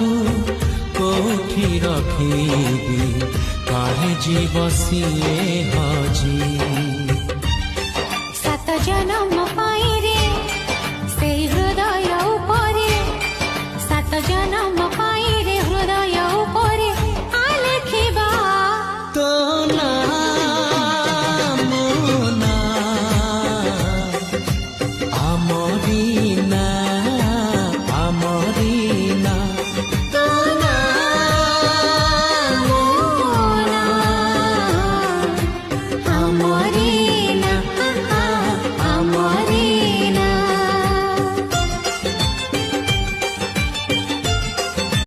ତାକୁ କୋଉଠି ରଖିବି କାଳେ ଯିବ ସିଏ ହଜି। ସାତ ଜନମ ପାଇଁ